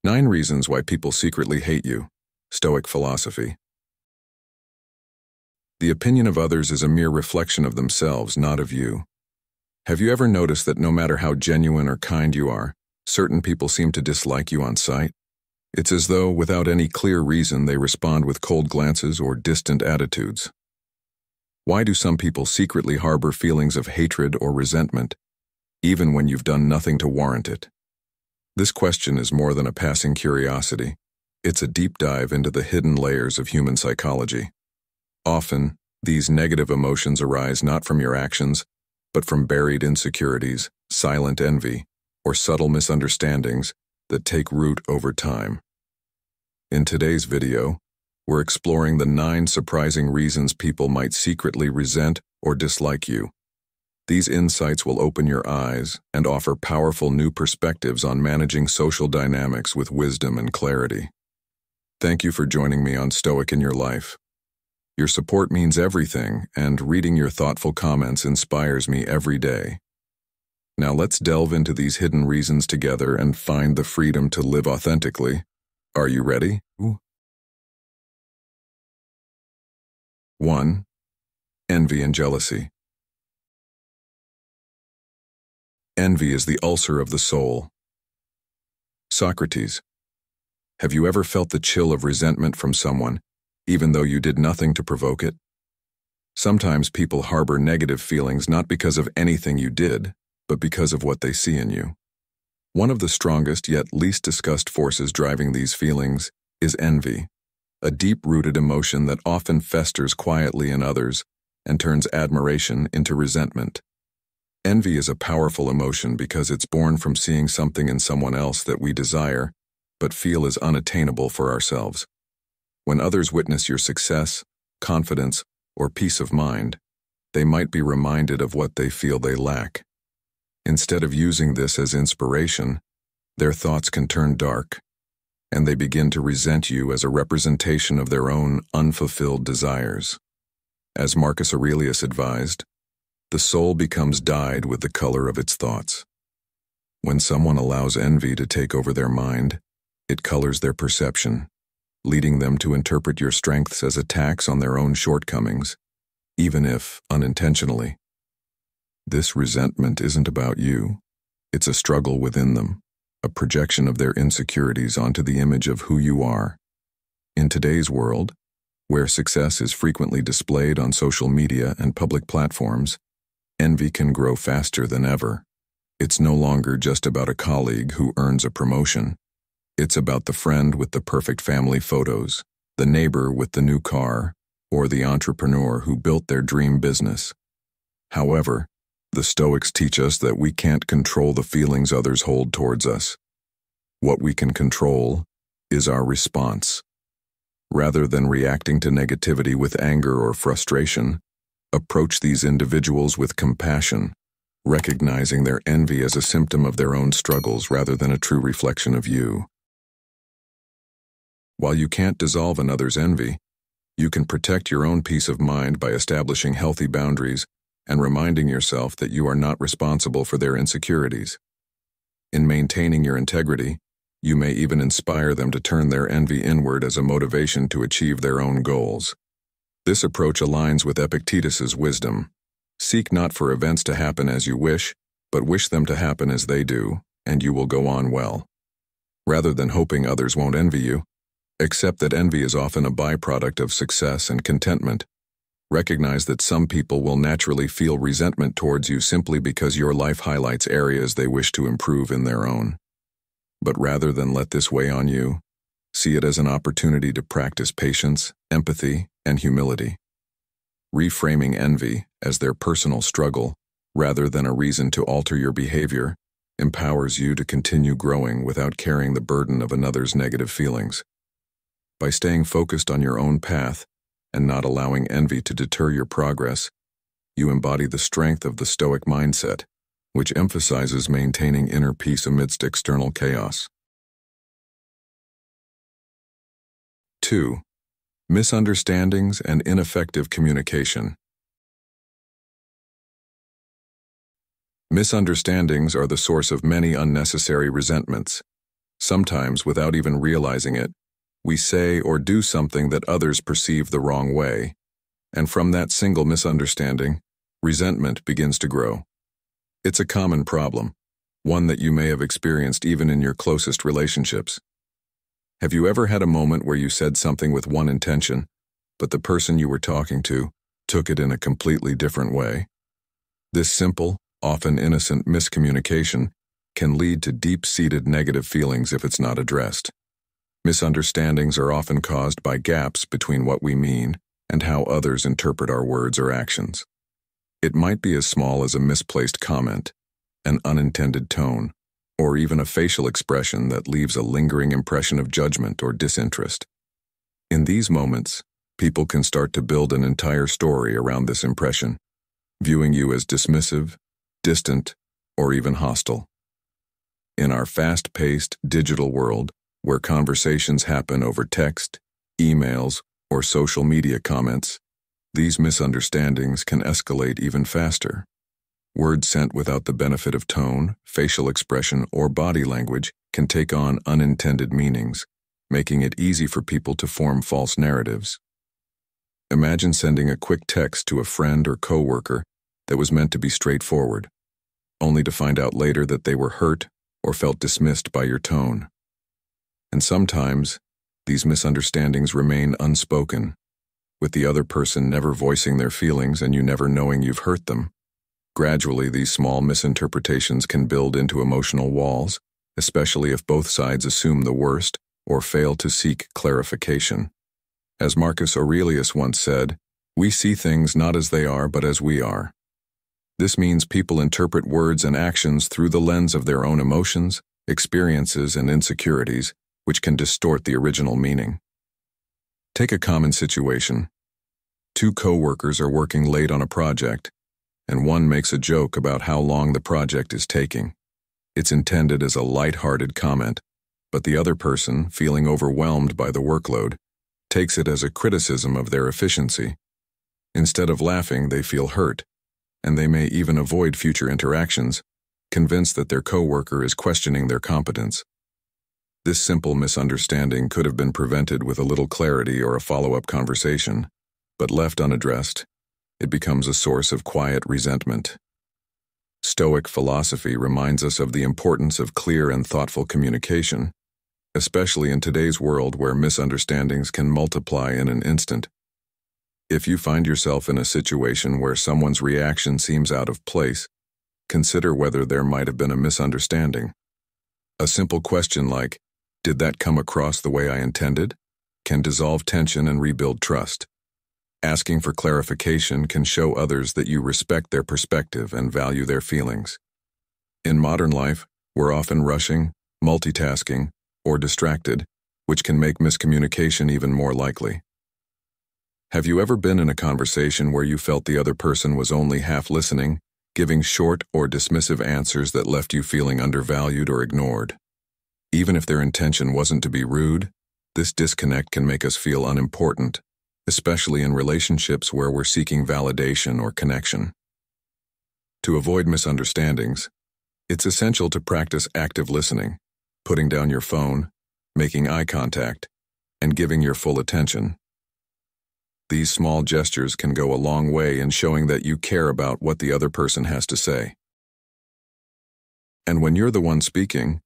9 reasons why people secretly hate you. Stoic philosophy. The opinion of others is a mere reflection of themselves, not of you. Have you ever noticed that no matter how genuine or kind you are, certain people seem to dislike you on sight? It's as though, without any clear reason, they respond with cold glances or distant attitudes. Why do some people secretly harbor feelings of hatred or resentment, even when you've done nothing to warrant it? This question is more than a passing curiosity. It's a deep dive into the hidden layers of human psychology. Often, these negative emotions arise not from your actions, but from buried insecurities, silent envy, or subtle misunderstandings that take root over time. In today's video, we're exploring the 9 surprising reasons people might secretly resent or dislike you. These insights will open your eyes and offer powerful new perspectives on managing social dynamics with wisdom and clarity. Thank you for joining me on Stoic in Your Life. Your support means everything, and reading your thoughtful comments inspires me every day. Now let's delve into these hidden reasons together and find the freedom to live authentically. Are you ready? 1. Envy and jealousy. Envy is the ulcer of the soul. Socrates. Have you ever felt the chill of resentment from someone, even though you did nothing to provoke it? Sometimes people harbor negative feelings not because of anything you did, but because of what they see in you. One of the strongest yet least discussed forces driving these feelings is envy, a deep-rooted emotion that often festers quietly in others and turns admiration into resentment. Envy is a powerful emotion because it's born from seeing something in someone else that we desire, but feel is unattainable for ourselves. When others witness your success, confidence, or peace of mind, they might be reminded of what they feel they lack. Instead of using this as inspiration, their thoughts can turn dark, and they begin to resent you as a representation of their own unfulfilled desires. As Marcus Aurelius advised, the soul becomes dyed with the color of its thoughts. When someone allows envy to take over their mind, it colors their perception, leading them to interpret your strengths as attacks on their own shortcomings, even if unintentionally. This resentment isn't about you. It's a struggle within them, a projection of their insecurities onto the image of who you are. In today's world, where success is frequently displayed on social media and public platforms, envy can grow faster than ever. It's no longer just about a colleague who earns a promotion. It's about the friend with the perfect family photos, the neighbor with the new car, or the entrepreneur who built their dream business. However, the Stoics teach us that we can't control the feelings others hold towards us. What we can control is our response. Rather than reacting to negativity with anger or frustration, approach these individuals with compassion, recognizing their envy as a symptom of their own struggles rather than a true reflection of you. While you can't dissolve another's envy, you can protect your own peace of mind by establishing healthy boundaries and reminding yourself that you are not responsible for their insecurities. In maintaining your integrity, you may even inspire them to turn their envy inward as a motivation to achieve their own goals. This approach aligns with Epictetus's wisdom. Seek not for events to happen as you wish, but wish them to happen as they do, and you will go on well. Rather than hoping others won't envy you, accept that envy is often a byproduct of success and contentment. Recognize that some people will naturally feel resentment towards you simply because your life highlights areas they wish to improve in their own. But rather than let this weigh on you, see it as an opportunity to practice patience, empathy, and humility. Reframing envy as their personal struggle, rather than a reason to alter your behavior, empowers you to continue growing without carrying the burden of another's negative feelings. By staying focused on your own path and not allowing envy to deter your progress, you embody the strength of the Stoic mindset, which emphasizes maintaining inner peace amidst external chaos. 2. Misunderstandings and ineffective communication. Misunderstandings are the source of many unnecessary resentments. Sometimes, without even realizing it, we say or do something that others perceive the wrong way, and from that single misunderstanding, resentment begins to grow. It's a common problem, one that you may have experienced even in your closest relationships. Have you ever had a moment where you said something with one intention, but the person you were talking to took it in a completely different way? This simple, often innocent miscommunication can lead to deep-seated negative feelings if it's not addressed. Misunderstandings are often caused by gaps between what we mean and how others interpret our words or actions. It might be as small as a misplaced comment, an unintended tone, or even a facial expression that leaves a lingering impression of judgment or disinterest. In these moments, people can start to build an entire story around this impression, viewing you as dismissive, distant, or even hostile. In our fast-paced digital world, where conversations happen over text, emails, or social media comments, these misunderstandings can escalate even faster. Words sent without the benefit of tone, facial expression, or body language can take on unintended meanings, making it easy for people to form false narratives. Imagine sending a quick text to a friend or coworker that was meant to be straightforward, only to find out later that they were hurt or felt dismissed by your tone. And sometimes, these misunderstandings remain unspoken, with the other person never voicing their feelings and you never knowing you've hurt them. Gradually, these small misinterpretations can build into emotional walls, especially if both sides assume the worst or fail to seek clarification. As Marcus Aurelius once said, "We see things not as they are, but as we are." This means people interpret words and actions through the lens of their own emotions, experiences, and insecurities, which can distort the original meaning. Take a common situation. Two co-workers are working late on a project, and one makes a joke about how long the project is taking. It's intended as a light-hearted comment, but the other person, feeling overwhelmed by the workload, takes it as a criticism of their efficiency. Instead of laughing, they feel hurt, and they may even avoid future interactions, convinced that their coworker is questioning their competence. This simple misunderstanding could have been prevented with a little clarity or a follow-up conversation, but left unaddressed, it becomes a source of quiet resentment. Stoic philosophy reminds us of the importance of clear and thoughtful communication, especially in today's world where misunderstandings can multiply in an instant. If you find yourself in a situation where someone's reaction seems out of place, consider whether there might have been a misunderstanding. A simple question like, "Did that come across the way I intended?" can dissolve tension and rebuild trust. Asking for clarification can show others that you respect their perspective and value their feelings. In modern life, we're often rushing, multitasking, or distracted, which can make miscommunication even more likely. Have you ever been in a conversation where you felt the other person was only half listening, giving short or dismissive answers that left you feeling undervalued or ignored? Even if their intention wasn't to be rude, this disconnect can make us feel unimportant, especially in relationships where we're seeking validation or connection. To avoid misunderstandings, it's essential to practice active listening, putting down your phone, making eye contact, and giving your full attention. These small gestures can go a long way in showing that you care about what the other person has to say. And when you're the one speaking,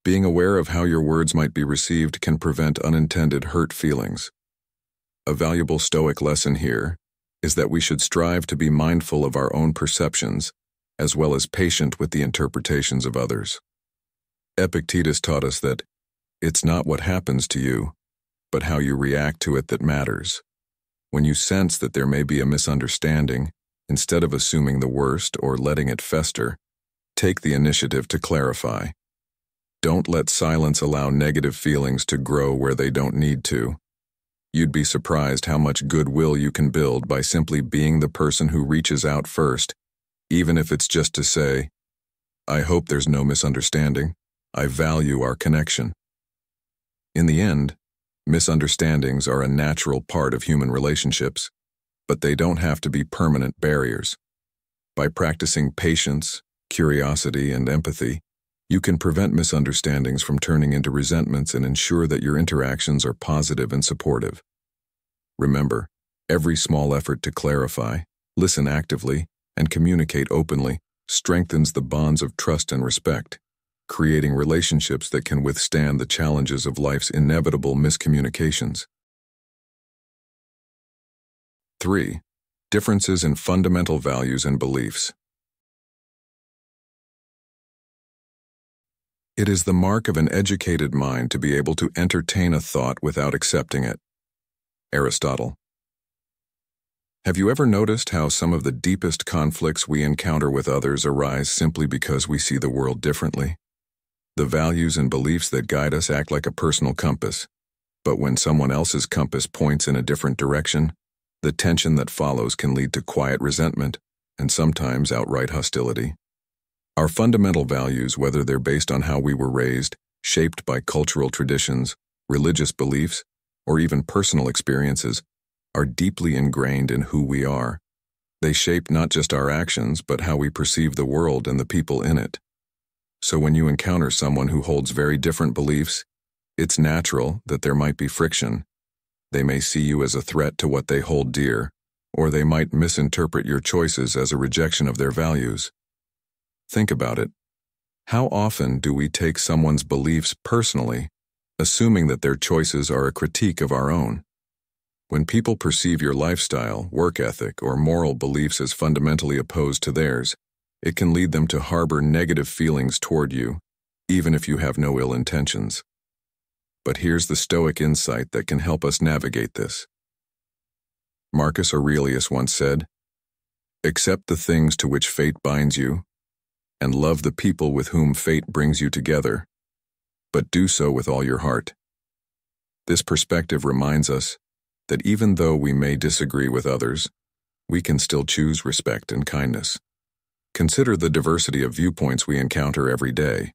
being aware of how your words might be received can prevent unintended hurt feelings. A valuable Stoic lesson here is that we should strive to be mindful of our own perceptions, as well as patient with the interpretations of others. Epictetus taught us that it's not what happens to you, but how you react to it that matters. When you sense that there may be a misunderstanding, instead of assuming the worst or letting it fester, take the initiative to clarify. Don't let silence allow negative feelings to grow where they don't need to. You'd be surprised how much goodwill you can build by simply being the person who reaches out first, even if it's just to say, "I hope there's no misunderstanding. I value our connection." In the end, misunderstandings are a natural part of human relationships, but they don't have to be permanent barriers. By practicing patience, curiosity, and empathy, You can prevent misunderstandings from turning into resentments and ensure that your interactions are positive and supportive. Remember, every small effort to clarify, listen actively, and communicate openly strengthens the bonds of trust and respect, creating relationships that can withstand the challenges of life's inevitable miscommunications. 3. Differences in fundamental values and beliefs. It is the mark of an educated mind to be able to entertain a thought without accepting it. Aristotle. Have you ever noticed how some of the deepest conflicts we encounter with others arise simply because we see the world differently? The values and beliefs that guide us act like a personal compass, but when someone else's compass points in a different direction, the tension that follows can lead to quiet resentment and sometimes outright hostility. Our fundamental values, whether they're based on how we were raised, shaped by cultural traditions, religious beliefs, or even personal experiences, are deeply ingrained in who we are. They shape not just our actions, but how we perceive the world and the people in it. So when you encounter someone who holds very different beliefs, it's natural that there might be friction. They may see you as a threat to what they hold dear, or they might misinterpret your choices as a rejection of their values. Think about it. How often do we take someone's beliefs personally, assuming that their choices are a critique of our own? When people perceive your lifestyle, work ethic, or moral beliefs as fundamentally opposed to theirs, it can lead them to harbor negative feelings toward you, even if you have no ill intentions. But here's the Stoic insight that can help us navigate this. Marcus Aurelius once said, "Accept the things to which fate binds you, and love the people with whom fate brings you together, but do so with all your heart." This perspective reminds us that even though we may disagree with others, we can still choose respect and kindness. Consider the diversity of viewpoints we encounter every day.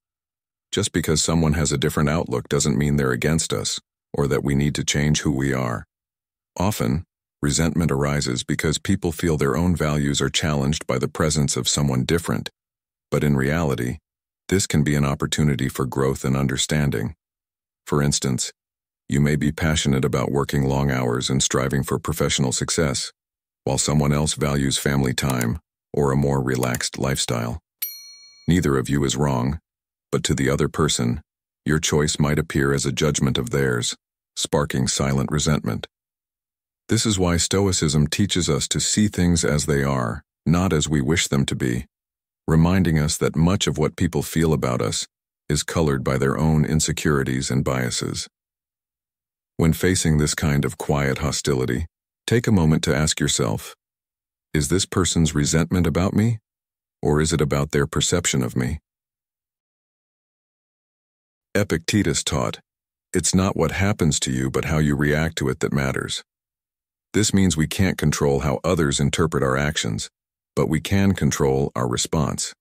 Just because someone has a different outlook doesn't mean they're against us, or that we need to change who we are. Often, resentment arises because people feel their own values are challenged by the presence of someone different. But in reality, this can be an opportunity for growth and understanding. For instance, you may be passionate about working long hours and striving for professional success, while someone else values family time or a more relaxed lifestyle. Neither of you is wrong, but to the other person, your choice might appear as a judgment of theirs, sparking silent resentment. This is why Stoicism teaches us to see things as they are, not as we wish them to be, reminding us that much of what people feel about us is colored by their own insecurities and biases. When facing this kind of quiet hostility, take a moment to ask yourself, is this person's resentment about me, or is it about their perception of me? Epictetus taught, "It's not what happens to you but how you react to it that matters." This means we can't control how others interpret our actions, but we can control our response.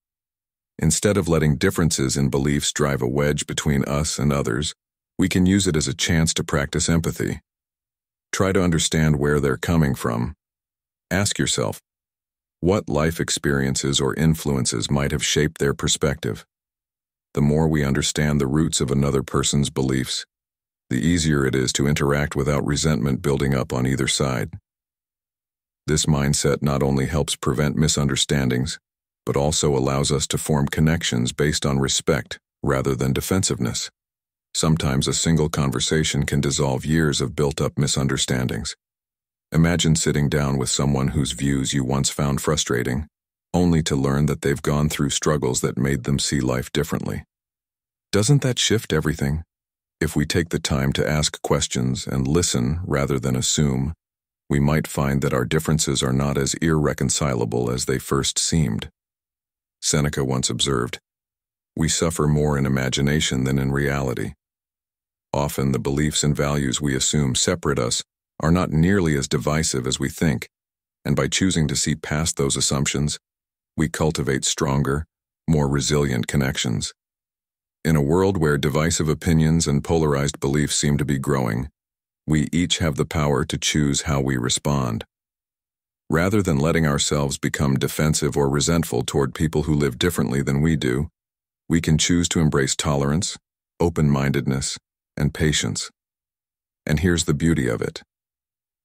Instead of letting differences in beliefs drive a wedge between us and others, we can use it as a chance to practice empathy. Try to understand where they're coming from. Ask yourself, what life experiences or influences might have shaped their perspective? The more we understand the roots of another person's beliefs, the easier it is to interact without resentment building up on either side. This mindset not only helps prevent misunderstandings, but also allows us to form connections based on respect rather than defensiveness. Sometimes a single conversation can dissolve years of built-up misunderstandings. Imagine sitting down with someone whose views you once found frustrating, only to learn that they've gone through struggles that made them see life differently. Doesn't that shift everything? If we take the time to ask questions and listen rather than assume, we might find that our differences are not as irreconcilable as they first seemed. Seneca once observed, "We suffer more in imagination than in reality." Often the beliefs and values we assume separate us are not nearly as divisive as we think, and by choosing to see past those assumptions, we cultivate stronger, more resilient connections. In a world where divisive opinions and polarized beliefs seem to be growing, we each have the power to choose how we respond. Rather than letting ourselves become defensive or resentful toward people who live differently than we do, We can choose to embrace tolerance, open-mindedness, and patience. And here's the beauty of it.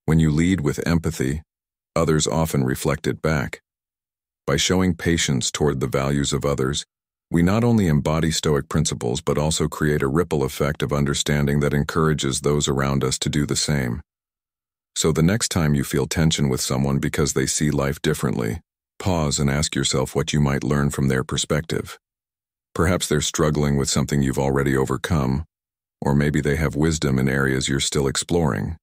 When you lead with empathy, others often reflect it back. By showing patience toward the values of others, we not only embody Stoic principles but also create a ripple effect of understanding that encourages those around us to do the same. So the next time you feel tension with someone because they see life differently, pause and ask yourself what you might learn from their perspective. Perhaps they're struggling with something you've already overcome, or maybe they have wisdom in areas you're still exploring.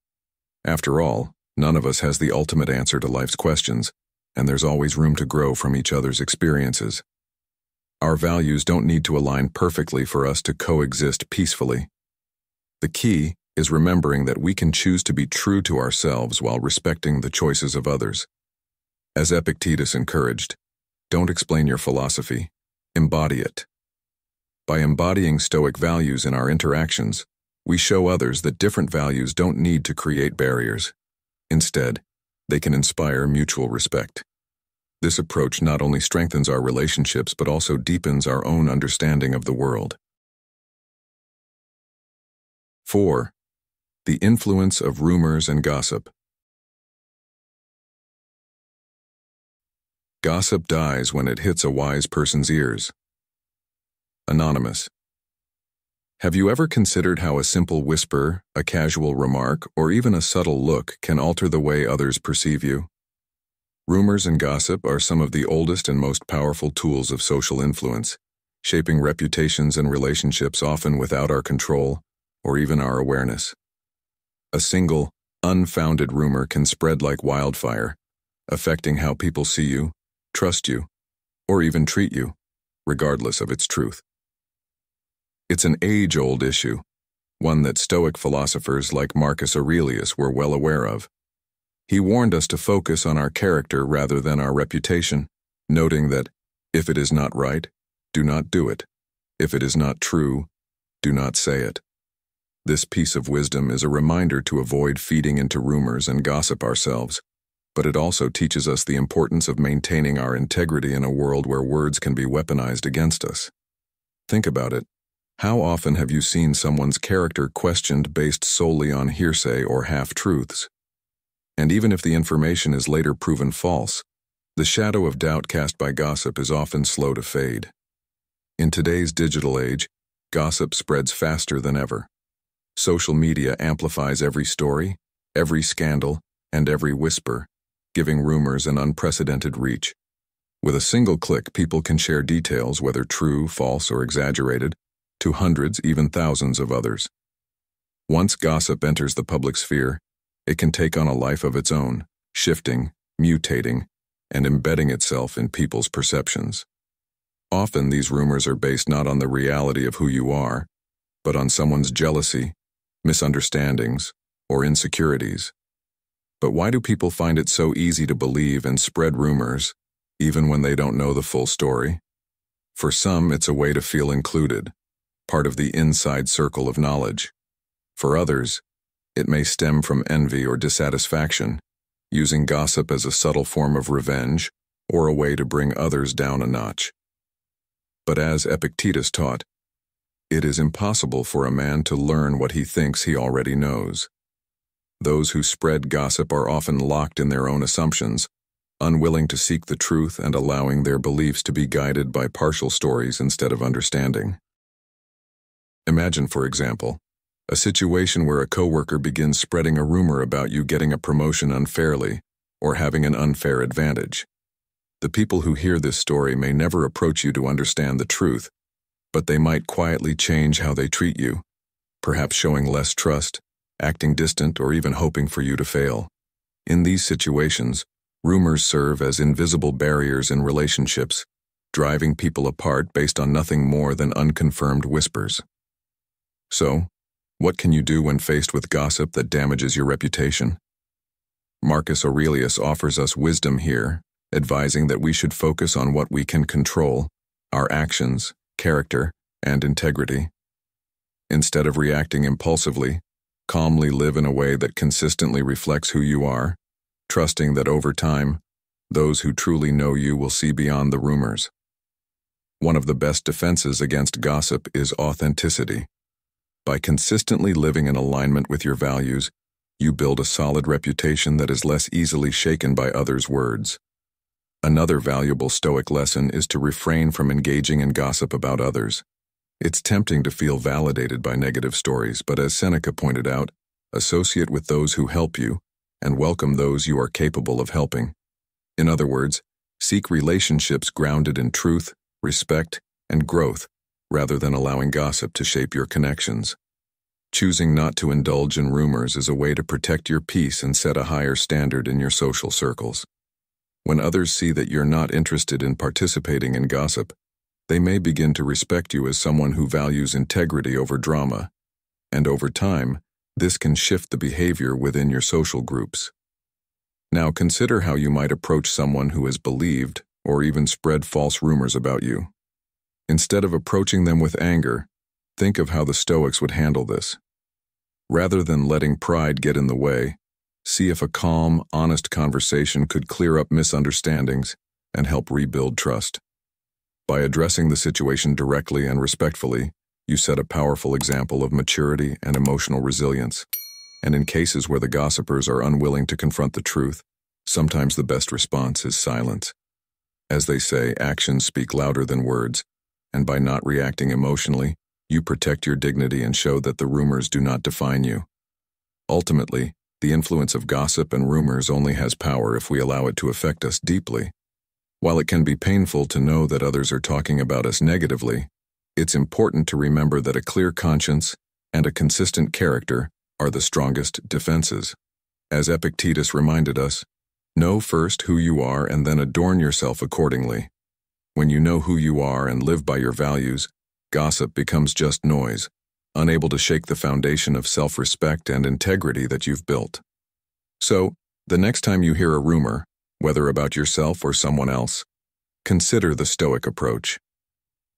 After all, none of us has the ultimate answer to life's questions, and there's always room to grow from each other's experiences. Our values don't need to align perfectly for us to coexist peacefully. The key is remembering that we can choose to be true to ourselves while respecting the choices of others. As Epictetus encouraged, don't explain your philosophy, embody it. By embodying Stoic values in our interactions, we show others that different values don't need to create barriers. Instead, they can inspire mutual respect. This approach not only strengthens our relationships but also deepens our own understanding of the world. 4. The influence of rumors and gossip. Gossip dies when it hits a wise person's ears. Anonymous. Have you ever considered how a simple whisper, a casual remark, or even a subtle look can alter the way others perceive you? Rumors and gossip are some of the oldest and most powerful tools of social influence, shaping reputations and relationships often without our control or even our awareness. A single, unfounded rumor can spread like wildfire, affecting how people see you, trust you, or even treat you, regardless of its truth. It's an age-old issue, one that Stoic philosophers like Marcus Aurelius were well aware of. He warned us to focus on our character rather than our reputation, noting that, if it is not right, do not do it. If it is not true, do not say it. This piece of wisdom is a reminder to avoid feeding into rumors and gossip ourselves, but it also teaches us the importance of maintaining our integrity in a world where words can be weaponized against us. Think about it. How often have you seen someone's character questioned based solely on hearsay or half-truths? And even if the information is later proven false, the shadow of doubt cast by gossip is often slow to fade. In today's digital age, gossip spreads faster than ever. Social media amplifies every story, every scandal, and every whisper, giving rumors an unprecedented reach. With a single click, people can share details, whether true, false, or exaggerated, to hundreds, even thousands of others. Once gossip enters the public sphere, it can take on a life of its own, shifting, mutating, and embedding itself in people's perceptions. Often these rumors are based not on the reality of who you are, but on someone's jealousy, misunderstandings, or insecurities. But why do people find it so easy to believe and spread rumors, even when they don't know the full story? For some, it's a way to feel included, part of the inside circle of knowledge. For others, it may stem from envy or dissatisfaction, using gossip as a subtle form of revenge or a way to bring others down a notch. But as Epictetus taught, it is impossible for a man to learn what he thinks he already knows. Those who spread gossip are often locked in their own assumptions, unwilling to seek the truth and allowing their beliefs to be guided by partial stories instead of understanding. Imagine, for example, a situation where a coworker begins spreading a rumor about you getting a promotion unfairly or having an unfair advantage. The people who hear this story may never approach you to understand the truth, but they might quietly change how they treat you, perhaps showing less trust, acting distant, or even hoping for you to fail. In these situations, rumors serve as invisible barriers in relationships, driving people apart based on nothing more than unconfirmed whispers. So, what can you do when faced with gossip that damages your reputation? Marcus Aurelius offers us wisdom here, advising that we should focus on what we can control, our actions, character, and integrity. Instead of reacting impulsively, calmly live in a way that consistently reflects who you are, trusting that over time, those who truly know you will see beyond the rumors. One of the best defenses against gossip is authenticity. By consistently living in alignment with your values, you build a solid reputation that is less easily shaken by others' words. Another valuable Stoic lesson is to refrain from engaging in gossip about others. It's tempting to feel validated by negative stories, but as Seneca pointed out, associate with those who help you and welcome those you are capable of helping. In other words, seek relationships grounded in truth, respect, and growth, rather than allowing gossip to shape your connections. Choosing not to indulge in rumors is a way to protect your peace and set a higher standard in your social circles. When others see that you're not interested in participating in gossip, they may begin to respect you as someone who values integrity over drama, and over time, this can shift the behavior within your social groups. Now consider how you might approach someone who has believed or even spread false rumors about you. Instead of approaching them with anger, think of how the Stoics would handle this. Rather than letting pride get in the way, see if a calm, honest conversation could clear up misunderstandings and help rebuild trust. By addressing the situation directly and respectfully, you set a powerful example of maturity and emotional resilience. And in cases where the gossipers are unwilling to confront the truth, sometimes the best response is silence. As they say, actions speak louder than words, and by not reacting emotionally, you protect your dignity and show that the rumors do not define you. Ultimately, the influence of gossip and rumors only has power if we allow it to affect us deeply. While it can be painful to know that others are talking about us negatively, it's important to remember that a clear conscience and a consistent character are the strongest defenses. As Epictetus reminded us, know first who you are and then adorn yourself accordingly. When you know who you are and live by your values, gossip becomes just noise, unable to shake the foundation of self-respect and integrity that you've built. So, the next time you hear a rumor, whether about yourself or someone else, consider the Stoic approach.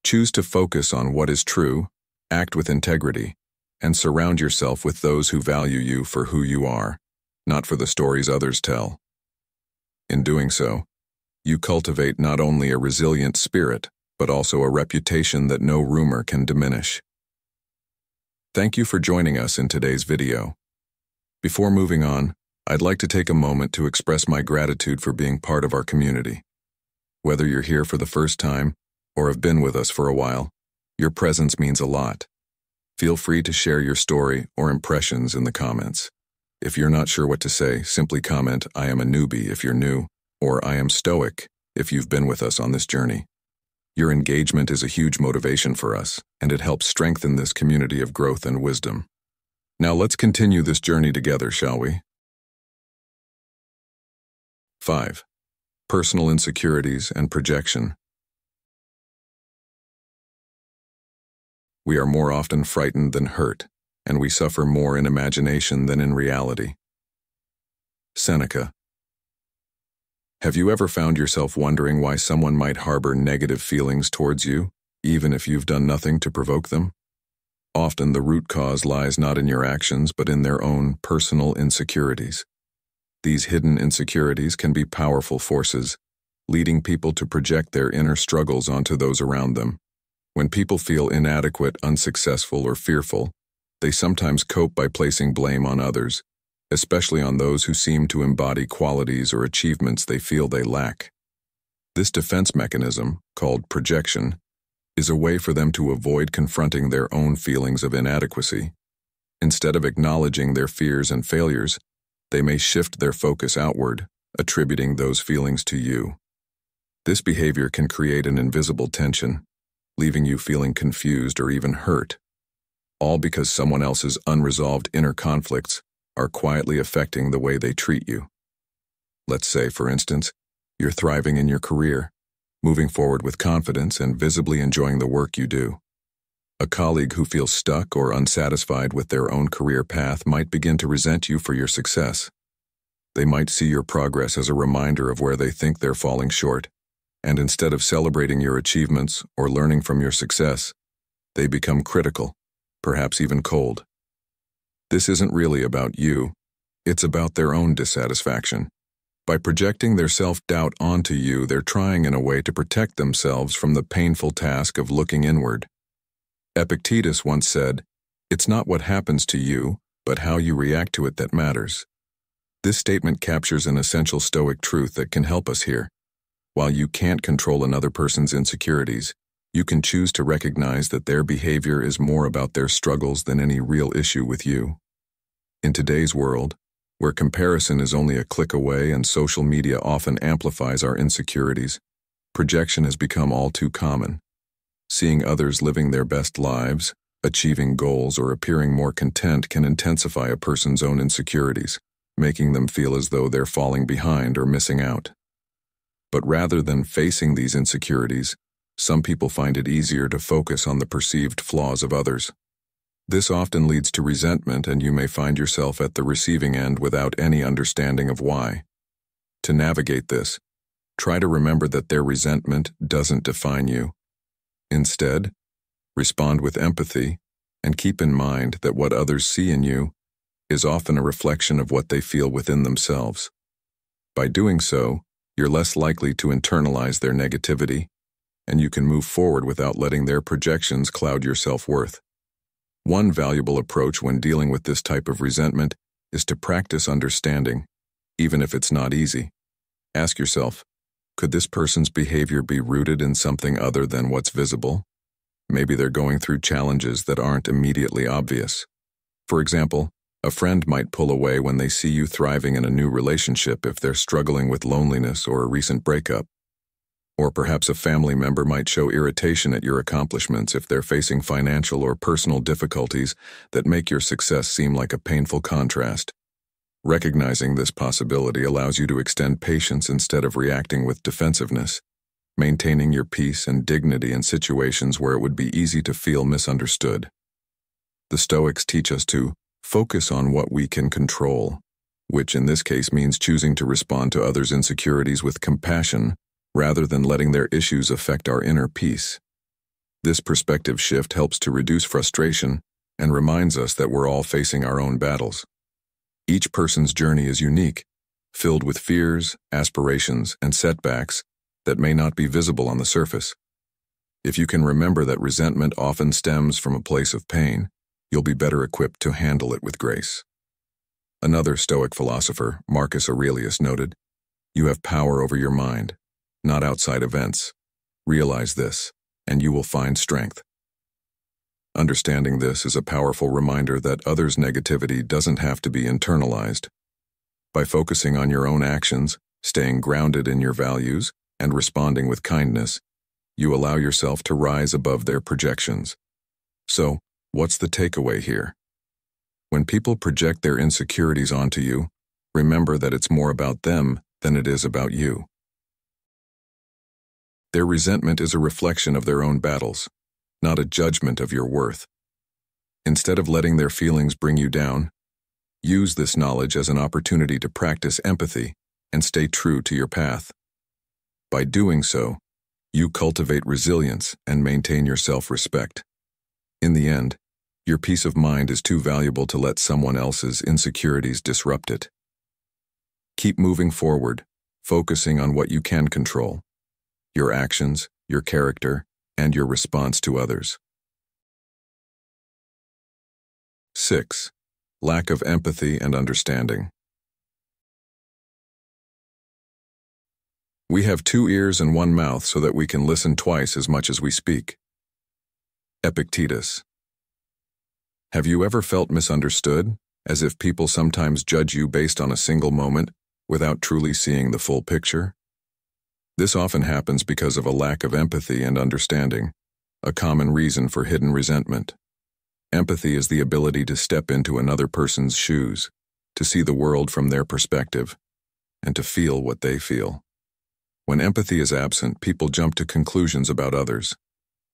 Choose to focus on what is true, act with integrity, and surround yourself with those who value you for who you are, not for the stories others tell. In doing so, you cultivate not only a resilient spirit, but also a reputation that no rumor can diminish. Thank you for joining us in today's video. Before moving on, I'd like to take a moment to express my gratitude for being part of our community. Whether you're here for the first time or have been with us for a while, your presence means a lot. Feel free to share your story or impressions in the comments. If you're not sure what to say, simply comment, "I am a newbie" if you're new, or "I am Stoic" if you've been with us on this journey. Your engagement is a huge motivation for us, and it helps strengthen this community of growth and wisdom. Now let's continue this journey together, shall we? 5. Personal insecurities and projection. We are more often frightened than hurt, and we suffer more in imagination than in reality. Seneca. Have you ever found yourself wondering why someone might harbor negative feelings towards you, even if you've done nothing to provoke them? Often the root cause lies not in your actions, but in their own personal insecurities. These hidden insecurities can be powerful forces, leading people to project their inner struggles onto those around them. When people feel inadequate, unsuccessful, or fearful, they sometimes cope by placing blame on others, especially on those who seem to embody qualities or achievements they feel they lack. This defense mechanism, called projection, is a way for them to avoid confronting their own feelings of inadequacy. Instead of acknowledging their fears and failures, they may shift their focus outward, attributing those feelings to you. This behavior can create an invisible tension, leaving you feeling confused or even hurt, all because someone else's unresolved inner conflicts are quietly affecting the way they treat you. Let's say, for instance, you're thriving in your career, moving forward with confidence and visibly enjoying the work you do. A colleague who feels stuck or unsatisfied with their own career path might begin to resent you for your success. They might see your progress as a reminder of where they think they're falling short, and instead of celebrating your achievements or learning from your success, they become critical, perhaps even cold. This isn't really about you, it's about their own dissatisfaction, By projecting their self-doubt onto you, they're trying in a way to protect themselves from the painful task of looking inward. Epictetus once said, "It's not what happens to you, but how you react to it that matters." This statement captures an essential Stoic truth that can help us here. While you can't control another person's insecurities, you can choose to recognize that their behavior is more about their struggles than any real issue with you. In today's world, where comparison is only a click away and social media often amplifies our insecurities, projection has become all too common. Seeing others living their best lives, achieving goals, or appearing more content can intensify a person's own insecurities, making them feel as though they're falling behind or missing out. But rather than facing these insecurities, some people find it easier to focus on the perceived flaws of others. This often leads to resentment, and you may find yourself at the receiving end without any understanding of why. To navigate this, try to remember that their resentment doesn't define you. Instead, respond with empathy and keep in mind that what others see in you is often a reflection of what they feel within themselves. By doing so, you're less likely to internalize their negativity, and you can move forward without letting their projections cloud your self-worth. One valuable approach when dealing with this type of resentment is to practice understanding, even if it's not easy. Ask yourself, could this person's behavior be rooted in something other than what's visible? Maybe they're going through challenges that aren't immediately obvious. For example, a friend might pull away when they see you thriving in a new relationship if they're struggling with loneliness or a recent breakup. Or perhaps a family member might show irritation at your accomplishments if they're facing financial or personal difficulties that make your success seem like a painful contrast. Recognizing this possibility allows you to extend patience instead of reacting with defensiveness, maintaining your peace and dignity in situations where it would be easy to feel misunderstood. The Stoics teach us to focus on what we can control, which in this case means choosing to respond to others' insecurities with compassion rather than letting their issues affect our inner peace. This perspective shift helps to reduce frustration and reminds us that we're all facing our own battles. Each person's journey is unique, filled with fears, aspirations, and setbacks that may not be visible on the surface. If you can remember that resentment often stems from a place of pain, you'll be better equipped to handle it with grace. Another Stoic philosopher, Marcus Aurelius, noted, "You have power over your mind, not outside events. Realize this, and you will find strength." Understanding this is a powerful reminder that others' negativity doesn't have to be internalized. By focusing on your own actions, staying grounded in your values, and responding with kindness, you allow yourself to rise above their projections. So, what's the takeaway here? When people project their insecurities onto you, remember that it's more about them than it is about you. Their resentment is a reflection of their own battles, not a judgment of your worth. Instead of letting their feelings bring you down, use this knowledge as an opportunity to practice empathy and stay true to your path. By doing so, you cultivate resilience and maintain your self-respect. In the end, your peace of mind is too valuable to let someone else's insecurities disrupt it. Keep moving forward, focusing on what you can control: your actions, your character, and your response to others. 6. Lack of empathy and understanding. We have 2 ears and 1 mouth so that we can listen twice as much as we speak. Epictetus. Have you ever felt misunderstood, as if people sometimes judge you based on a single moment without truly seeing the full picture? This often happens because of a lack of empathy and understanding, a common reason for hidden resentment. Empathy is the ability to step into another person's shoes, to see the world from their perspective, and to feel what they feel. When empathy is absent, people jump to conclusions about others,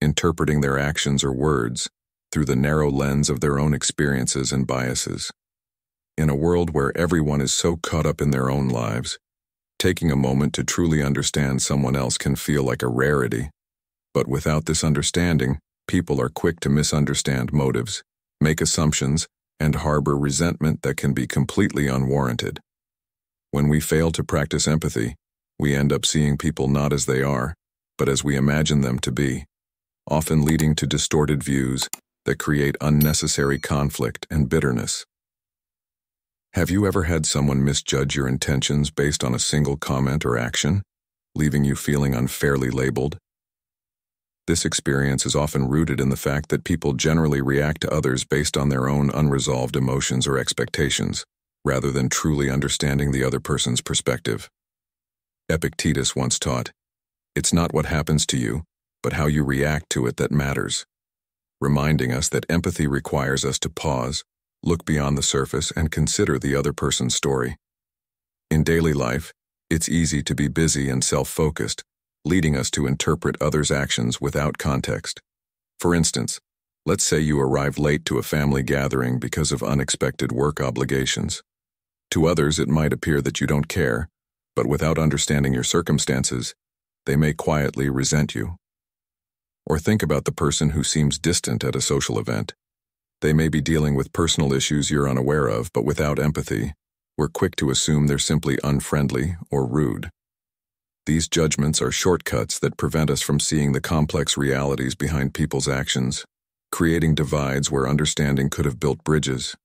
interpreting their actions or words through the narrow lens of their own experiences and biases. In a world where everyone is so caught up in their own lives, taking a moment to truly understand someone else can feel like a rarity. But without this understanding, people are quick to misunderstand motives, make assumptions, and harbor resentment that can be completely unwarranted. When we fail to practice empathy, we end up seeing people not as they are, but as we imagine them to be, often leading to distorted views that create unnecessary conflict and bitterness. Have you ever had someone misjudge your intentions based on a single comment or action, leaving you feeling unfairly labeled? This experience is often rooted in the fact that people generally react to others based on their own unresolved emotions or expectations, rather than truly understanding the other person's perspective. Epictetus once taught, "It's not what happens to you, but how you react to it that matters," reminding us that empathy requires us to pause, look beyond the surface, and consider the other person's story. In daily life, it's easy to be busy and self-focused, leading us to interpret others' actions without context. For instance, let's say you arrive late to a family gathering because of unexpected work obligations. To others, it might appear that you don't care, but without understanding your circumstances, they may quietly resent you. Or think about the person who seems distant at a social event. They may be dealing with personal issues you're unaware of, but without empathy, we're quick to assume they're simply unfriendly or rude. These judgments are shortcuts that prevent us from seeing the complex realities behind people's actions, creating divides where understanding could have built bridges.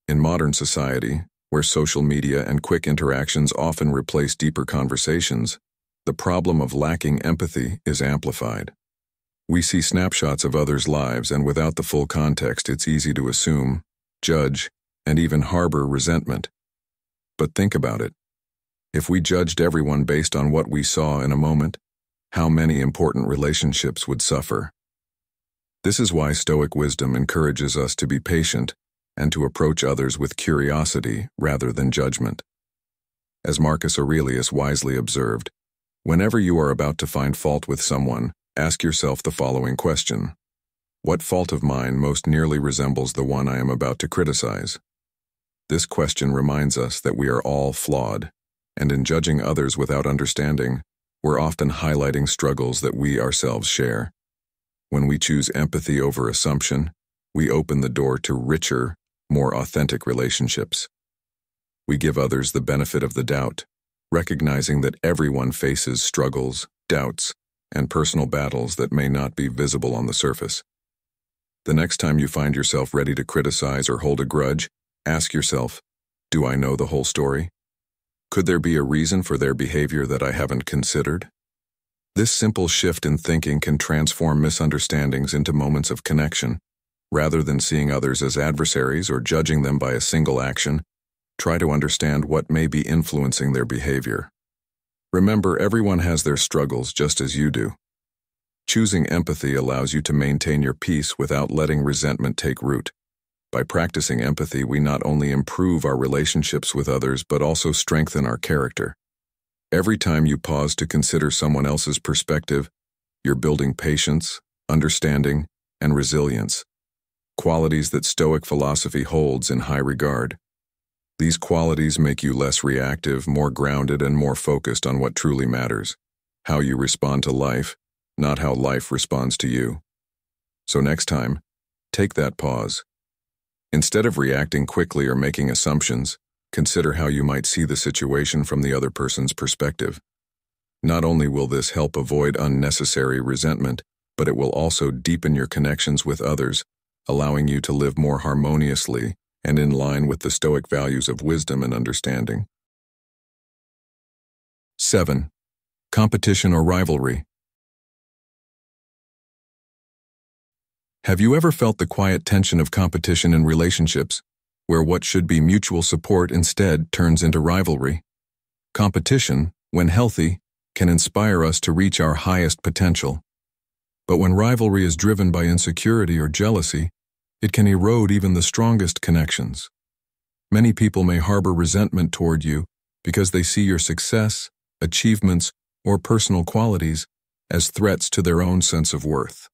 In modern society, where social media and quick interactions often replace deeper conversations, the problem of lacking empathy is amplified. We see snapshots of others' lives, and without the full context, it's easy to assume, judge, and even harbor resentment. But think about it. If we judged everyone based on what we saw in a moment, how many important relationships would suffer? This is why Stoic wisdom encourages us to be patient and to approach others with curiosity rather than judgment. As Marcus Aurelius wisely observed, whenever you are about to find fault with someone, ask yourself the following question: what fault of mine most nearly resembles the one I am about to criticize? This question reminds us that we are all flawed, and in judging others without understanding, we're often highlighting struggles that we ourselves share. When we choose empathy over assumption, we open the door to richer, more authentic relationships. We give others the benefit of the doubt, recognizing that everyone faces struggles, doubts, and personal battles that may not be visible on the surface. The next time you find yourself ready to criticize or hold a grudge, ask yourself, do I know the whole story? Could there be a reason for their behavior that I haven't considered? This simple shift in thinking can transform misunderstandings into moments of connection. Rather than seeing others as adversaries or judging them by a single action, try to understand what may be influencing their behavior. Remember, everyone has their struggles just as you do. Choosing empathy allows you to maintain your peace without letting resentment take root. By practicing empathy, we not only improve our relationships with others, but also strengthen our character. Every time you pause to consider someone else's perspective, you're building patience, understanding, and resilience, qualities that Stoic philosophy holds in high regard. These qualities make you less reactive, more grounded, and more focused on what truly matters: how you respond to life, not how life responds to you. So next time, take that pause. Instead of reacting quickly or making assumptions, consider how you might see the situation from the other person's perspective. Not only will this help avoid unnecessary resentment, but it will also deepen your connections with others, allowing you to live more harmoniously and in line with the Stoic values of wisdom and understanding. 7. Competition or rivalry. Have you ever felt the quiet tension of competition in relationships, where what should be mutual support instead turns into rivalry? Competition, when healthy, can inspire us to reach our highest potential. But when rivalry is driven by insecurity or jealousy, it can erode even the strongest connections. Many people may harbor resentment toward you because they see your success, achievements, or personal qualities as threats to their own sense of worth.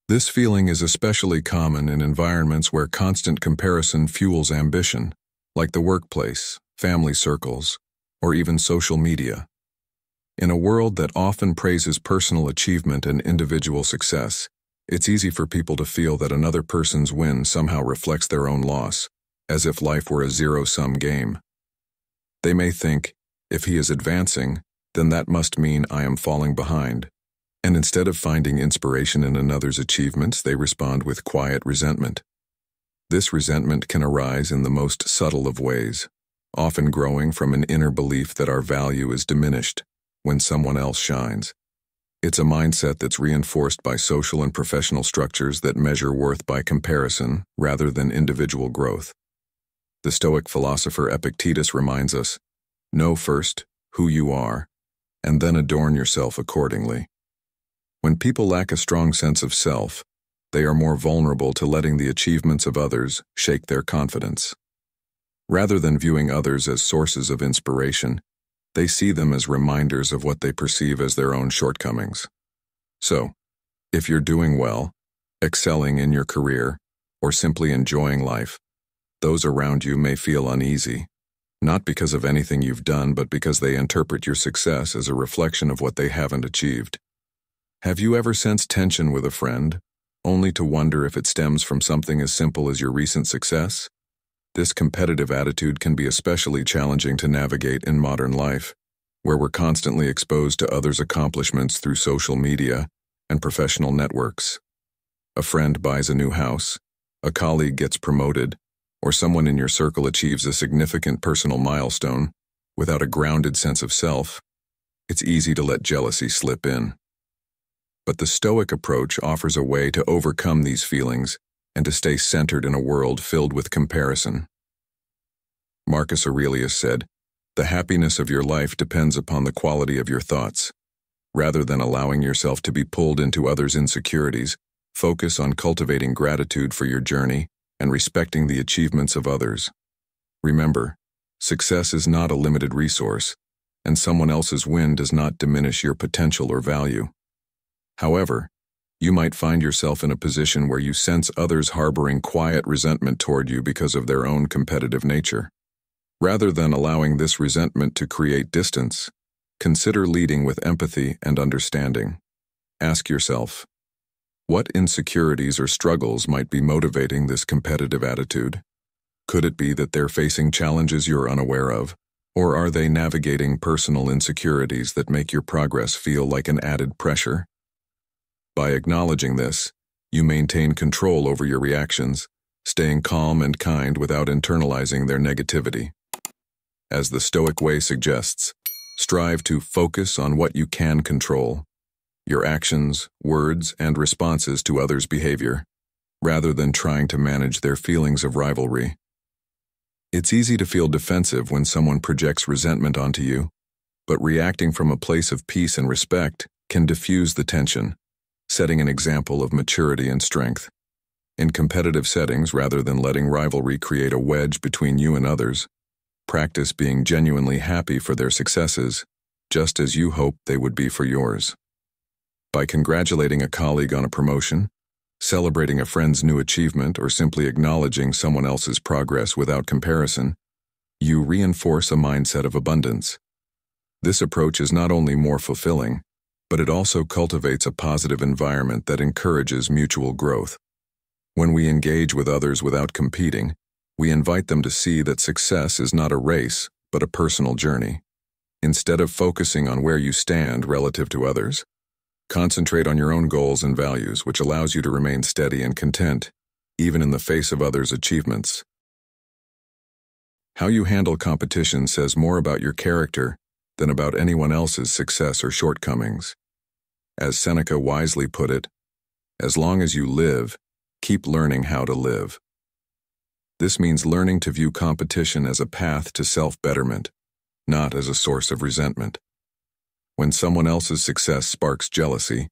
This feeling is especially common in environments where constant comparison fuels ambition, like the workplace, family circles, or even social media. In a world that often praises personal achievement and individual success, it's easy for people to feel that another person's win somehow reflects their own loss, as if life were a zero-sum game. They may think, if he is advancing, then that must mean I am falling behind. And instead of finding inspiration in another's achievements, they respond with quiet resentment. This resentment can arise in the most subtle of ways, often growing from an inner belief that our value is diminished when someone else shines. It's a mindset that's reinforced by social and professional structures that measure worth by comparison rather than individual growth. The Stoic philosopher Epictetus reminds us, know first who you are, and then adorn yourself accordingly. When people lack a strong sense of self, they are more vulnerable to letting the achievements of others shake their confidence. Rather than viewing others as sources of inspiration, they see them as reminders of what they perceive as their own shortcomings. So, if you're doing well, excelling in your career, or simply enjoying life, those around you may feel uneasy, not because of anything you've done, but because they interpret your success as a reflection of what they haven't achieved. Have you ever sensed tension with a friend, only to wonder if it stems from something as simple as your recent success? This competitive attitude can be especially challenging to navigate in modern life, where we're constantly exposed to others' accomplishments through social media and professional networks. A friend buys a new house, a colleague gets promoted, or someone in your circle achieves a significant personal milestone. Without a grounded sense of self, it's easy to let jealousy slip in. But the Stoic approach offers a way to overcome these feelings and to stay centered in a world filled with comparison. Marcus Aurelius said, "The happiness of your life depends upon the quality of your thoughts. Rather than allowing yourself to be pulled into others' insecurities, focus on cultivating gratitude for your journey and respecting the achievements of others. Remember, success is not a limited resource, and someone else's win does not diminish your potential or value. However, you might find yourself in a position where you sense others harboring quiet resentment toward you because of their own competitive nature. Rather than allowing this resentment to create distance, consider leading with empathy and understanding. Ask yourself, what insecurities or struggles might be motivating this competitive attitude? Could it be that they're facing challenges you're unaware of, or are they navigating personal insecurities that make your progress feel like an added pressure? By acknowledging this, you maintain control over your reactions, staying calm and kind without internalizing their negativity. As the Stoic way suggests, strive to focus on what you can control, your actions, words, and responses to others' behavior, rather than trying to manage their feelings of rivalry. It's easy to feel defensive when someone projects resentment onto you, but reacting from a place of peace and respect can diffuse the tension, setting an example of maturity and strength. In competitive settings, rather than letting rivalry create a wedge between you and others, practice being genuinely happy for their successes, just as you hope they would be for yours. By congratulating a colleague on a promotion, celebrating a friend's new achievement, or simply acknowledging someone else's progress without comparison, you reinforce a mindset of abundance. This approach is not only more fulfilling, but it also cultivates a positive environment that encourages mutual growth. When we engage with others without competing, we invite them to see that success is not a race, but a personal journey. Instead of focusing on where you stand relative to others, concentrate on your own goals and values, which allows you to remain steady and content, even in the face of others' achievements. How you handle competition says more about your character than about anyone else's success or shortcomings. As Seneca wisely put it, as long as you live, keep learning how to live. This means learning to view competition as a path to self-betterment, not as a source of resentment. When someone else's success sparks jealousy,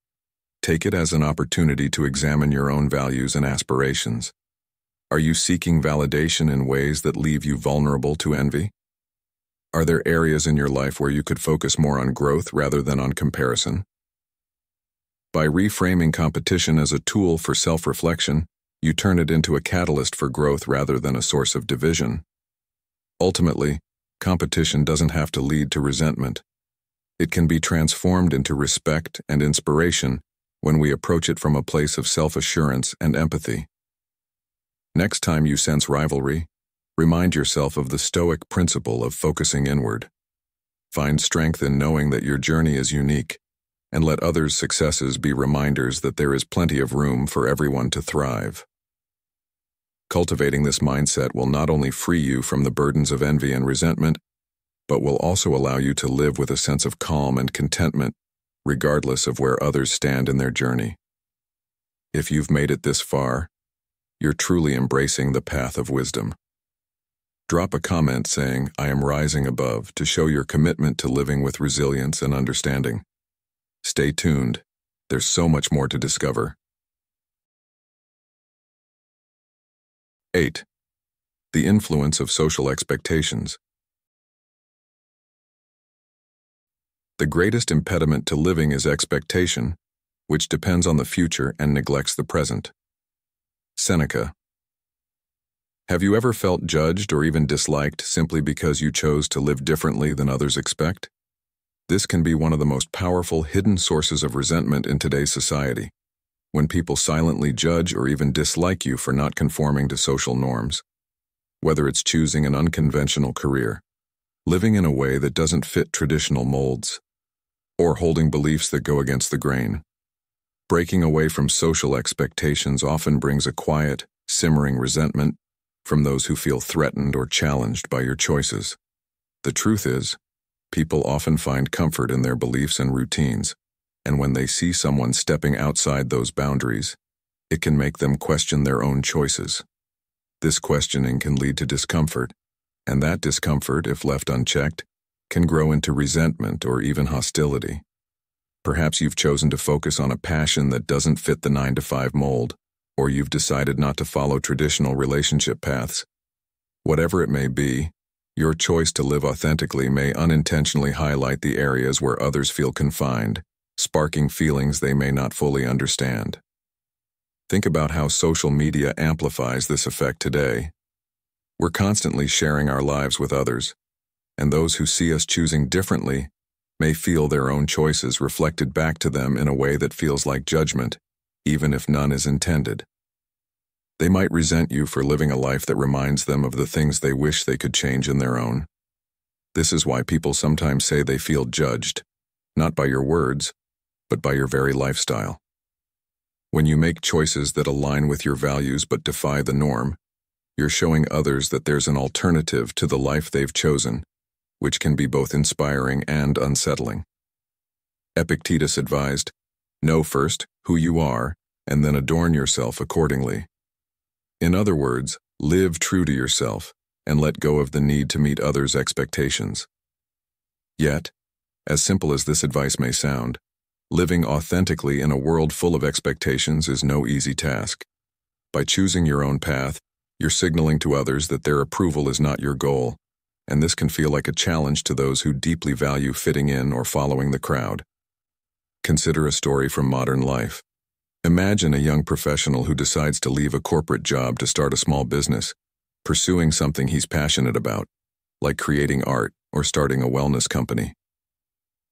take it as an opportunity to examine your own values and aspirations. Are you seeking validation in ways that leave you vulnerable to envy? Are there areas in your life where you could focus more on growth rather than on comparison? By reframing competition as a tool for self-reflection, you turn it into a catalyst for growth rather than a source of division. Ultimately, competition doesn't have to lead to resentment. It can be transformed into respect and inspiration when we approach it from a place of self-assurance and empathy. Next time you sense rivalry, Remind yourself of the Stoic principle of focusing inward. Find strength in knowing that your journey is unique, and let others' successes be reminders that there is plenty of room for everyone to thrive. Cultivating this mindset will not only free you from the burdens of envy and resentment, but will also allow you to live with a sense of calm and contentment, regardless of where others stand in their journey. If you've made it this far, you're truly embracing the path of wisdom. Drop a comment saying, "I am rising above," to show your commitment to living with resilience and understanding. Stay tuned. There's so much more to discover. 8. The influence of social expectations. The greatest impediment to living is expectation, which depends on the future and neglects the present. Seneca. Have you ever felt judged or even disliked simply because you chose to live differently than others expect? This can be one of the most powerful hidden sources of resentment in today's society, when people silently judge or even dislike you for not conforming to social norms. Whether it's choosing an unconventional career, living in a way that doesn't fit traditional molds, or holding beliefs that go against the grain. Breaking away from social expectations often brings a quiet, simmering resentment from those who feel threatened or challenged by your choices. The truth is, people often find comfort in their beliefs and routines, and when they see someone stepping outside those boundaries, it can make them question their own choices. This questioning can lead to discomfort, and that discomfort, if left unchecked, can grow into resentment or even hostility. Perhaps you've chosen to focus on a passion that doesn't fit the 9-to-5 mold, or you've decided not to follow traditional relationship paths. Whatever it may be, your choice to live authentically may unintentionally highlight the areas where others feel confined, sparking feelings they may not fully understand. Think about how social media amplifies this effect today. We're constantly sharing our lives with others, and those who see us choosing differently may feel their own choices reflected back to them in a way that feels like judgment, even if none is intended. They might resent you for living a life that reminds them of the things they wish they could change in their own. This is why people sometimes say they feel judged, not by your words, but by your very lifestyle. When you make choices that align with your values but defy the norm, you're showing others that there's an alternative to the life they've chosen, which can be both inspiring and unsettling. Epictetus advised, "Know first who you are, and then adorn yourself accordingly." In other words, live true to yourself and let go of the need to meet others' expectations. Yet, as simple as this advice may sound, living authentically in a world full of expectations is no easy task. By choosing your own path, you're signaling to others that their approval is not your goal, and this can feel like a challenge to those who deeply value fitting in or following the crowd. Consider a story from modern life. Imagine a young professional who decides to leave a corporate job to start a small business, pursuing something he's passionate about, like creating art or starting a wellness company.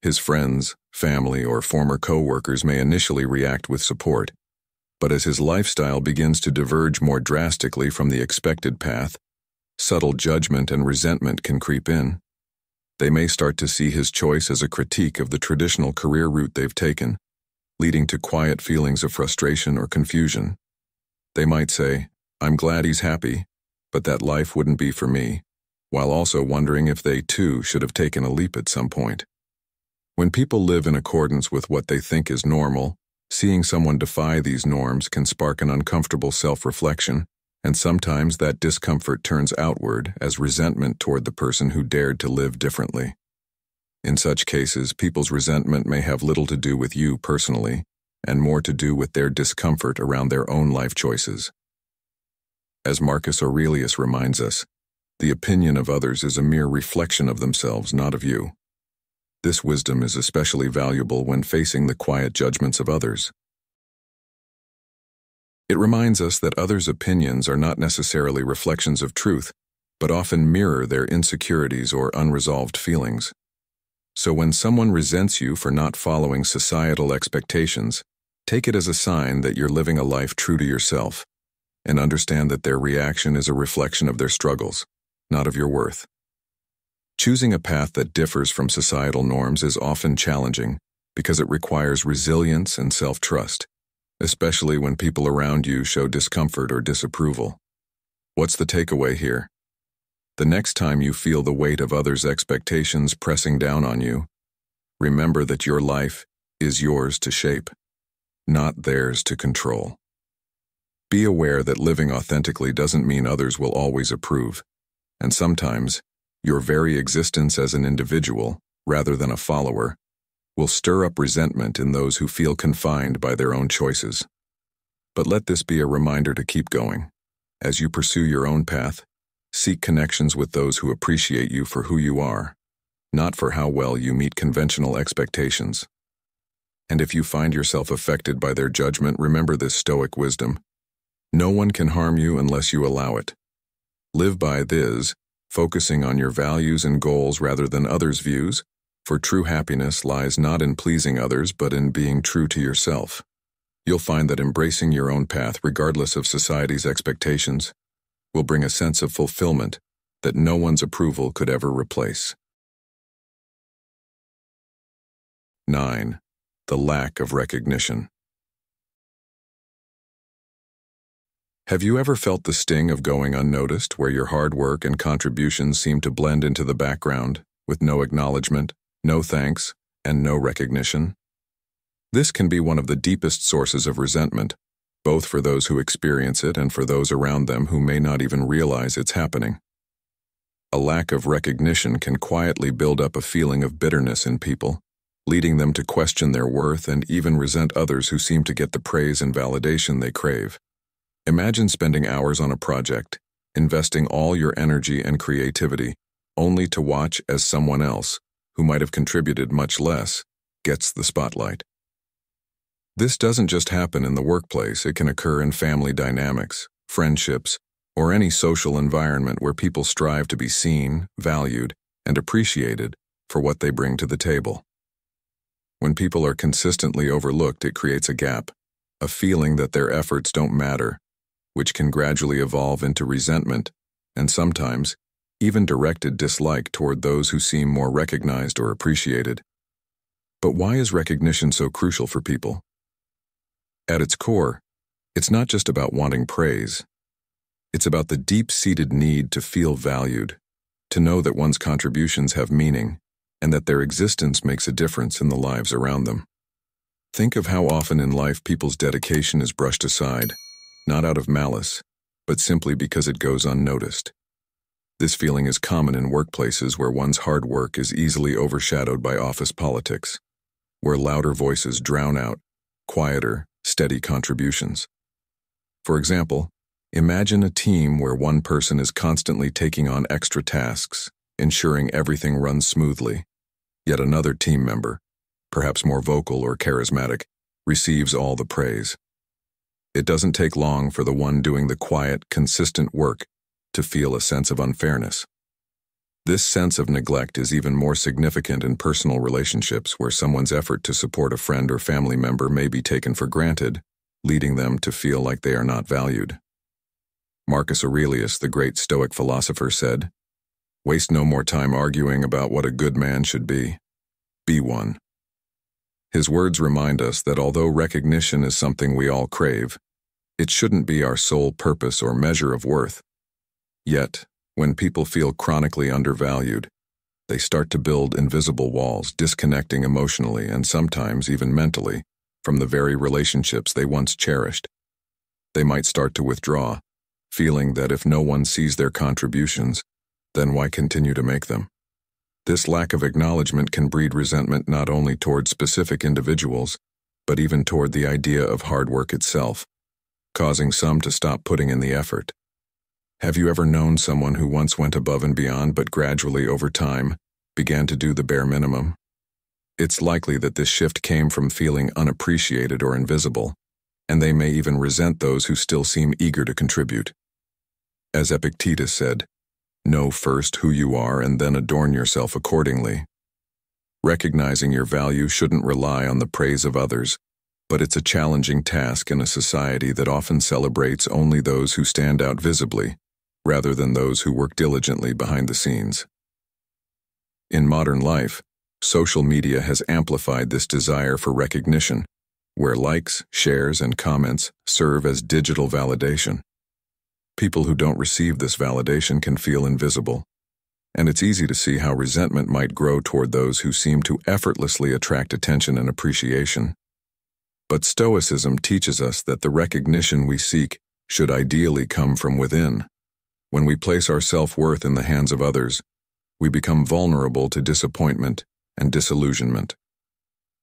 His friends, family, or former co-workers may initially react with support, but as his lifestyle begins to diverge more drastically from the expected path, subtle judgment and resentment can creep in. They may start to see his choice as a critique of the traditional career route they've taken, leading to quiet feelings of frustration or confusion. They might say, "I'm glad he's happy, but that life wouldn't be for me," while also wondering if they too should have taken a leap at some point. When people live in accordance with what they think is normal, seeing someone defy these norms can spark an uncomfortable self-reflection, and sometimes that discomfort turns outward as resentment toward the person who dared to live differently. In such cases, people's resentment may have little to do with you personally, and more to do with their discomfort around their own life choices. As Marcus Aurelius reminds us, the opinion of others is a mere reflection of themselves, not of you. This wisdom is especially valuable when facing the quiet judgments of others. It reminds us that others' opinions are not necessarily reflections of truth, but often mirror their insecurities or unresolved feelings. So when someone resents you for not following societal expectations, take it as a sign that you're living a life true to yourself, and understand that their reaction is a reflection of their struggles, not of your worth. Choosing a path that differs from societal norms is often challenging because it requires resilience and self-trust, especially when people around you show discomfort or disapproval. What's the takeaway here? The next time you feel the weight of others' expectations pressing down on you, remember that your life is yours to shape, not theirs to control. Be aware that living authentically doesn't mean others will always approve, and sometimes your very existence as an individual, rather than a follower, will stir up resentment in those who feel confined by their own choices. But let this be a reminder to keep going. As you pursue your own path, seek connections with those who appreciate you for who you are, not for how well you meet conventional expectations. And if you find yourself affected by their judgment, remember this Stoic wisdom. No one can harm you unless you allow it. Live by this, focusing on your values and goals rather than others' views, for true happiness lies not in pleasing others but in being true to yourself. You'll find that embracing your own path, regardless of society's expectations, will bring a sense of fulfillment that no one's approval could ever replace. 9. The lack of recognition. Have you ever felt the sting of going unnoticed, where your hard work and contributions seem to blend into the background, with no acknowledgement, no thanks, and no recognition? This can be one of the deepest sources of resentment, both for those who experience it and for those around them who may not even realize it's happening. A lack of recognition can quietly build up a feeling of bitterness in people, leading them to question their worth and even resent others who seem to get the praise and validation they crave. Imagine spending hours on a project, investing all your energy and creativity, only to watch as someone else, who might have contributed much less, gets the spotlight. This doesn't just happen in the workplace, it can occur in family dynamics, friendships, or any social environment where people strive to be seen, valued, and appreciated for what they bring to the table. When people are consistently overlooked, it creates a gap, a feeling that their efforts don't matter, which can gradually evolve into resentment, and sometimes even directed dislike toward those who seem more recognized or appreciated. But why is recognition so crucial for people? At its core, it's not just about wanting praise. It's about the deep-seated need to feel valued, to know that one's contributions have meaning, and that their existence makes a difference in the lives around them. Think of how often in life people's dedication is brushed aside, not out of malice, but simply because it goes unnoticed. This feeling is common in workplaces where one's hard work is easily overshadowed by office politics, where louder voices drown out quieter, steady contributions. For example, imagine a team where one person is constantly taking on extra tasks, ensuring everything runs smoothly, yet another team member, perhaps more vocal or charismatic, receives all the praise. It doesn't take long for the one doing the quiet, consistent work to feel a sense of unfairness. This sense of neglect is even more significant in personal relationships where someone's effort to support a friend or family member may be taken for granted, leading them to feel like they are not valued. Marcus Aurelius, the great Stoic philosopher, said, "Waste no more time arguing about what a good man should be. Be one." His words remind us that although recognition is something we all crave, it shouldn't be our sole purpose or measure of worth. Yet, when people feel chronically undervalued, they start to build invisible walls, disconnecting emotionally and sometimes even mentally from the very relationships they once cherished. They might start to withdraw, feeling that if no one sees their contributions, then why continue to make them? This lack of acknowledgement can breed resentment not only toward specific individuals, but even toward the idea of hard work itself, causing some to stop putting in the effort. Have you ever known someone who once went above and beyond but gradually, over time, began to do the bare minimum? It's likely that this shift came from feeling unappreciated or invisible, and they may even resent those who still seem eager to contribute. As Epictetus said, "Know first who you are and then adorn yourself accordingly." Recognizing your value shouldn't rely on the praise of others, but it's a challenging task in a society that often celebrates only those who stand out visibly, rather than those who work diligently behind the scenes. In modern life, social media has amplified this desire for recognition, where likes, shares, and comments serve as digital validation. People who don't receive this validation can feel invisible, and it's easy to see how resentment might grow toward those who seem to effortlessly attract attention and appreciation. But Stoicism teaches us that the recognition we seek should ideally come from within. When we place our self-worth in the hands of others, we become vulnerable to disappointment and disillusionment.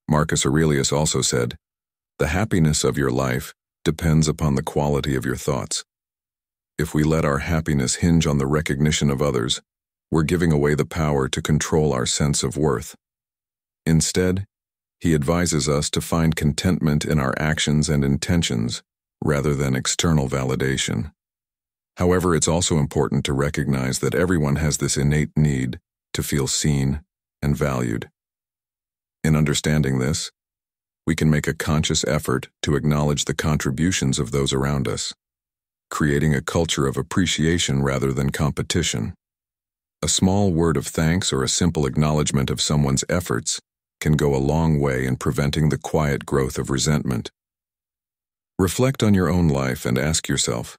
Marcus Aurelius also said, "The happiness of your life depends upon the quality of your thoughts." If we let our happiness hinge on the recognition of others, we're giving away the power to control our sense of worth. Instead, he advises us to find contentment in our actions and intentions rather than external validation. However, it's also important to recognize that everyone has this innate need to feel seen and valued. In understanding this, we can make a conscious effort to acknowledge the contributions of those around us, creating a culture of appreciation rather than competition. A small word of thanks or a simple acknowledgement of someone's efforts can go a long way in preventing the quiet growth of resentment. Reflect on your own life and ask yourself,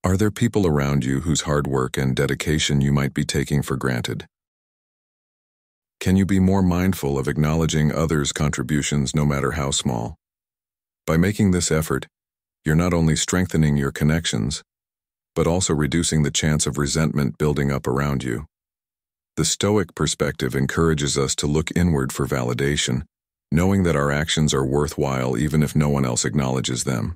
are there people around you whose hard work and dedication you might be taking for granted? Can you be more mindful of acknowledging others' contributions no matter how small? By making this effort, you're not only strengthening your connections, but also reducing the chance of resentment building up around you. The Stoic perspective encourages us to look inward for validation, knowing that our actions are worthwhile even if no one else acknowledges them.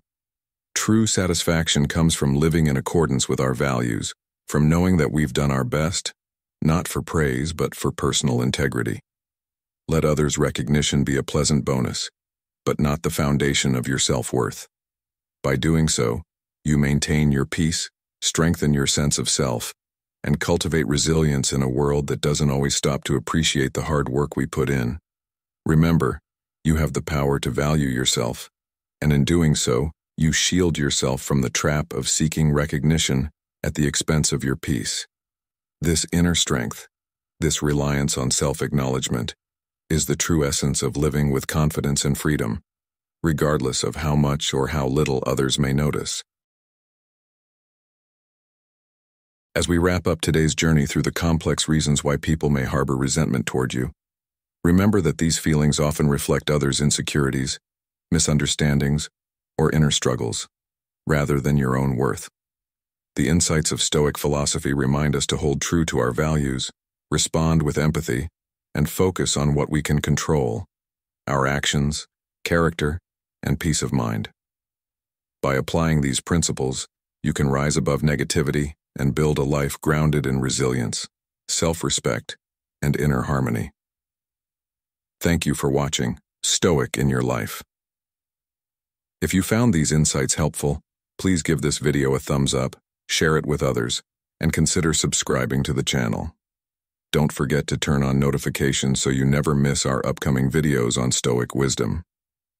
True satisfaction comes from living in accordance with our values, from knowing that we've done our best, not for praise but for personal integrity. Let others' recognition be a pleasant bonus, but not the foundation of your self-worth. By doing so, you maintain your peace, strengthen your sense of self, and cultivate resilience in a world that doesn't always stop to appreciate the hard work we put in. Remember, you have the power to value yourself, and in doing so, you shield yourself from the trap of seeking recognition at the expense of your peace. This inner strength, this reliance on self-acknowledgement, is the true essence of living with confidence and freedom, regardless of how much or how little others may notice. As we wrap up today's journey through the complex reasons why people may harbor resentment toward you, remember that these feelings often reflect others' insecurities, misunderstandings, or inner struggles, rather than your own worth. The insights of Stoic philosophy remind us to hold true to our values, respond with empathy, and focus on what we can control: our actions, character, and peace of mind. By applying these principles, you can rise above negativity and build a life grounded in resilience, self-respect, and inner harmony. Thank you for watching Stoic in Your Life. If you found these insights helpful, please give this video a thumbs up, share it with others, and consider subscribing to the channel. Don't forget to turn on notifications so you never miss our upcoming videos on Stoic wisdom.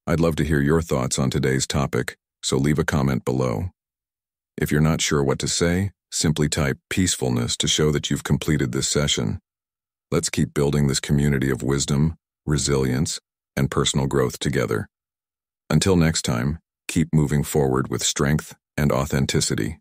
I'd love to hear your thoughts on today's topic, so leave a comment below. If you're not sure what to say, simply type peacefulness to show that you've completed this session. Let's keep building this community of wisdom, resilience, and personal growth together. Until next time, keep moving forward with strength and authenticity.